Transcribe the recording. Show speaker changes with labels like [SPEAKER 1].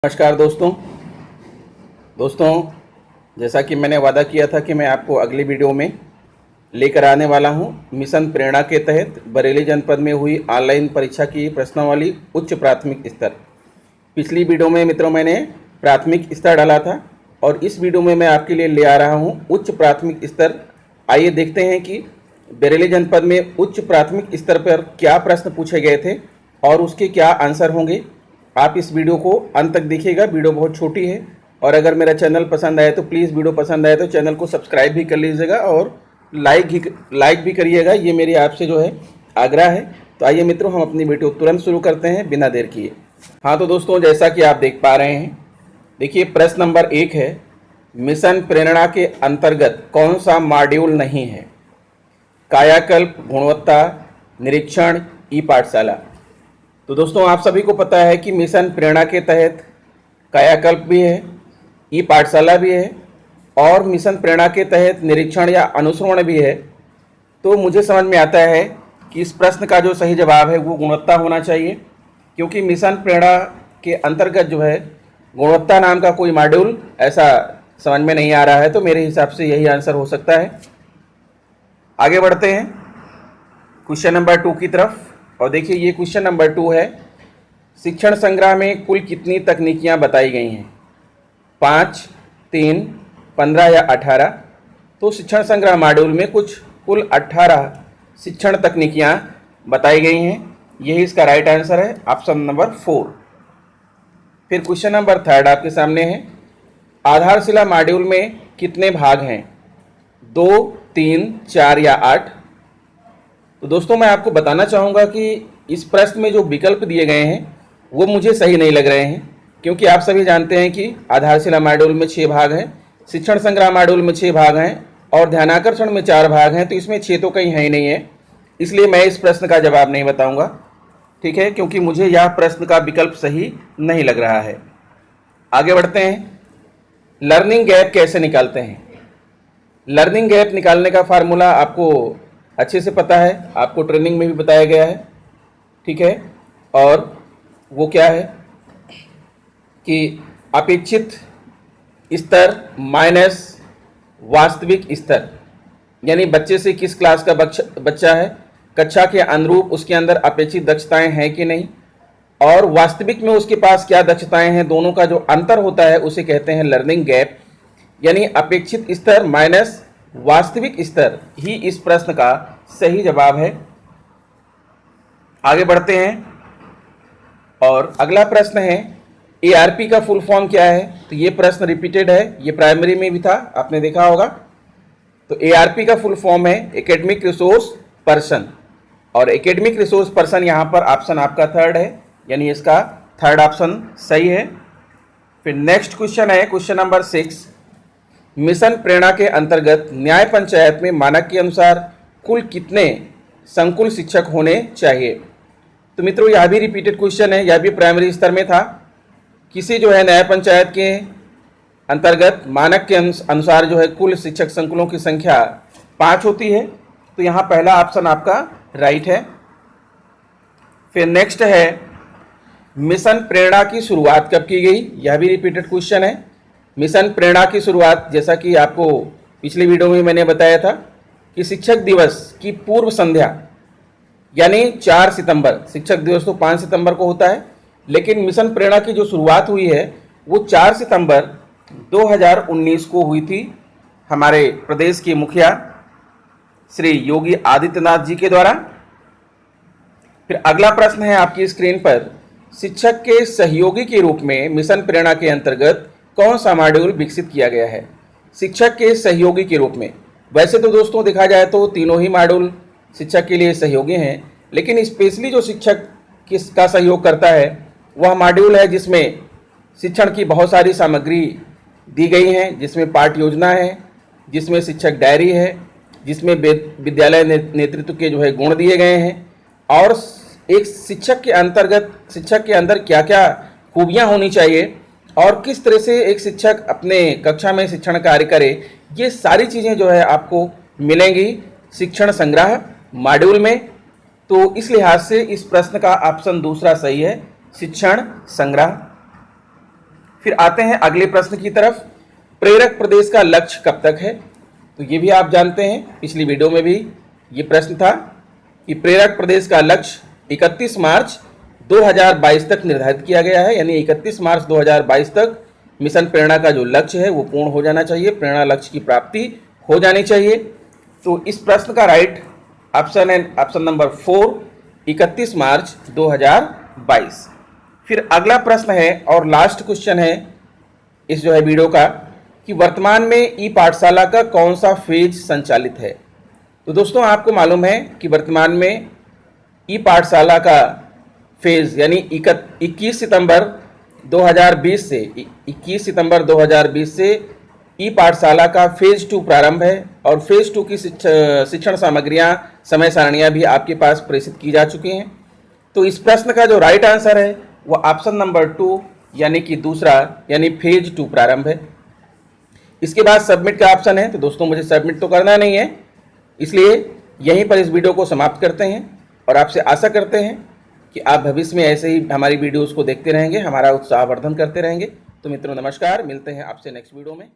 [SPEAKER 1] नमस्कार दोस्तों जैसा कि मैंने वादा किया था कि मैं आपको अगली वीडियो में लेकर आने वाला हूं मिशन प्रेरणा के तहत बरेली जनपद में हुई ऑनलाइन परीक्षा की प्रश्नावली उच्च प्राथमिक स्तर। पिछली वीडियो में मित्रों मैंने प्राथमिक स्तर डाला था और इस वीडियो में मैं आपके लिए ले आ रहा हूं उच्च प्राथमिक स्तर। आइए देखते हैं कि बरेली जनपद में उच्च प्राथमिक स्तर पर क्या प्रश्न पूछे गए थे और उसके क्या आंसर होंगे। आप इस वीडियो को अंत तक देखिएगा, वीडियो बहुत छोटी है और अगर मेरा चैनल पसंद आए तो प्लीज़ वीडियो पसंद आए तो चैनल को सब्सक्राइब भी कर लीजिएगा और लाइक भी करिएगा। ये मेरी आपसे जो है आग्रह है। तो आइए मित्रों हम अपनी वीडियो तुरंत शुरू करते हैं बिना देर किए। हाँ तो दोस्तों जैसा कि आप देख पा रहे हैं, देखिए प्रश्न नंबर 1 है, मिशन प्रेरणा के अंतर्गत कौन सा मॉड्यूल नहीं है? कायाकल्प, गुणवत्ता, निरीक्षण, ई पाठशाला। तो दोस्तों आप सभी को पता है कि मिशन प्रेरणा के तहत कायाकल्प भी है, ई पाठशाला भी है और मिशन प्रेरणा के तहत निरीक्षण या अनुश्रवण भी है। तो मुझे समझ में आता है कि इस प्रश्न का जो सही जवाब है वो गुणवत्ता होना चाहिए, क्योंकि मिशन प्रेरणा के अंतर्गत जो है गुणवत्ता नाम का कोई मॉड्यूल ऐसा समझ में नहीं आ रहा है। तो मेरे हिसाब से यही आंसर हो सकता है। आगे बढ़ते हैं क्वेश्चन नंबर 2 की तरफ। और देखिए ये क्वेश्चन नंबर 2 है, शिक्षण संग्रह में कुल कितनी तकनीकियाँ बताई गई हैं? 5, 3, 15 या 18? तो शिक्षण संग्रह मॉड्यूल में कुल 18 शिक्षण तकनीकियाँ बताई गई हैं। यही इसका राइट आंसर है, ऑप्शन नंबर 4। फिर क्वेश्चन नंबर 3 आपके सामने है, आधारशिला मॉड्यूल में कितने भाग हैं? 2, 3, 4 या 8? तो दोस्तों मैं आपको बताना चाहूँगा कि इस प्रश्न में जो विकल्प दिए गए हैं वो मुझे सही नहीं लग रहे हैं, क्योंकि आप सभी जानते हैं कि आधारशिला मॉड्यूल में 6 भाग हैं, शिक्षण संग्रह मॉड्यूल में 6 भाग हैं और ध्यानाकर्षण में 4 भाग हैं। तो इसमें 6 तो कहीं है ही नहीं है, इसलिए मैं इस प्रश्न का जवाब नहीं बताऊँगा, ठीक है, क्योंकि मुझे यह प्रश्न का विकल्प सही नहीं लग रहा है। आगे बढ़ते हैं, लर्निंग गैप कैसे निकालते हैं? लर्निंग गैप निकालने का फार्मूला आपको अच्छे से पता है, आपको ट्रेनिंग में भी बताया गया है, ठीक है। और वो क्या है कि अपेक्षित स्तर माइनस वास्तविक स्तर, यानी बच्चे से किस क्लास का बच्चा है, कक्षा के अनुरूप उसके अंदर अपेक्षित दक्षताएं हैं कि नहीं, और वास्तविक में उसके पास क्या दक्षताएं हैं, दोनों का जो अंतर होता है उसे कहते हैं लर्निंग गैप। यानी अपेक्षित स्तर माइनस वास्तविक स्तर ही इस प्रश्न का सही जवाब है। आगे बढ़ते हैं और अगला प्रश्न है, एआरपी का फुल फॉर्म क्या है? तो ये प्रश्न रिपीटेड है, ये प्राइमरी में भी था, आपने देखा होगा। तो एआरपी का फुल फॉर्म है एकेडमिक रिसोर्स पर्सन, और एकेडमिक रिसोर्स पर्सन यहाँ पर ऑप्शन आपका 3rd है, यानी इसका 3rd ऑप्शन सही है। फिर नेक्स्ट क्वेश्चन है क्वेश्चन नंबर 6, मिशन प्रेरणा के अंतर्गत न्याय पंचायत में मानक के अनुसार कुल कितने संकुल शिक्षक होने चाहिए? तो मित्रों यह भी रिपीटेड क्वेश्चन है, यह भी प्राइमरी स्तर में था। किसी जो है न्याय पंचायत के अंतर्गत मानक के अनुसार जो है कुल शिक्षक संकुलों की संख्या 5 होती है। तो यहाँ पहला ऑप्शन आपका राइट है। फिर नेक्स्ट है, मिशन प्रेरणा की शुरुआत कब की गई? यह भी रिपीटेड क्वेश्चन है। मिशन प्रेरणा की शुरुआत, जैसा कि आपको पिछली वीडियो में मैंने बताया था कि शिक्षक दिवस की पूर्व संध्या यानी 4 सितंबर, शिक्षक दिवस तो 5 सितंबर को होता है, लेकिन मिशन प्रेरणा की जो शुरुआत हुई है वो 4 सितंबर 2019 को हुई थी हमारे प्रदेश के मुखिया श्री योगी आदित्यनाथ जी के द्वारा। फिर अगला प्रश्न है आपकी स्क्रीन पर, शिक्षक के सहयोगी के रूप में मिशन प्रेरणा के अंतर्गत कौन सा मॉड्यूल विकसित किया गया है? शिक्षक के सहयोगी के रूप में, वैसे तो दोस्तों देखा जाए तो तीनों ही मॉड्यूल शिक्षक के लिए सहयोगी हैं, लेकिन स्पेशली जो शिक्षक किसका सहयोग करता है वह मॉड्यूल है जिसमें शिक्षण की बहुत सारी सामग्री दी गई हैं, जिसमें पाठ्य योजना है, जिसमें शिक्षक डायरी है, जिसमें विद्यालय नेतृत्व के जो है गुण दिए गए हैं, और एक शिक्षक के अंदर क्या क्या खूबियाँ होनी चाहिए और किस तरह से एक शिक्षक अपने कक्षा में शिक्षण कार्य करे, ये सारी चीज़ें जो है आपको मिलेंगी शिक्षण संग्रह मॉड्यूल में। तो इस लिहाज से इस प्रश्न का ऑप्शन दूसरा सही है, शिक्षण संग्रह। फिर आते हैं अगले प्रश्न की तरफ। प्रेरक प्रदेश का लक्ष्य कब तक है? तो ये भी आप जानते हैं, पिछली वीडियो में भी ये प्रश्न था कि प्रेरक प्रदेश का लक्ष्य 31 मार्च 2022 तक निर्धारित किया गया है, यानी 31 मार्च 2022 तक मिशन प्रेरणा का जो लक्ष्य है वो पूर्ण हो जाना चाहिए, प्रेरणा लक्ष्य की प्राप्ति हो जानी चाहिए। तो इस प्रश्न का राइट ऑप्शन है ऑप्शन नंबर 4, 31 मार्च 2022। फिर अगला प्रश्न है और लास्ट क्वेश्चन है इस जो है वीडियो का कि वर्तमान में ई पाठशाला का कौन सा फेज संचालित है? तो दोस्तों आपको मालूम है कि वर्तमान में ई पाठशाला का फेज यानी 21 सितंबर 2020 से 21 सितंबर 2020 से ई पाठशाला का फेज 2 प्रारंभ है और फेज 2 की शिक्षण सामग्रियां समय सारणियां भी आपके पास प्रेषित की जा चुकी हैं। तो इस प्रश्न का जो राइट आंसर है वो ऑप्शन नंबर 2 यानी कि दूसरा यानी फेज 2 प्रारंभ है। इसके बाद सबमिट का ऑप्शन है, तो दोस्तों मुझे सबमिट तो करना नहीं है, इसलिए यहीं पर इस वीडियो को समाप्त करते हैं और आपसे आशा करते हैं कि आप भविष्य में ऐसे ही हमारी वीडियोस को देखते रहेंगे, हमारा उत्साहवर्धन करते रहेंगे। तो मित्रों नमस्कार, मिलते हैं आपसे नेक्स्ट वीडियो में।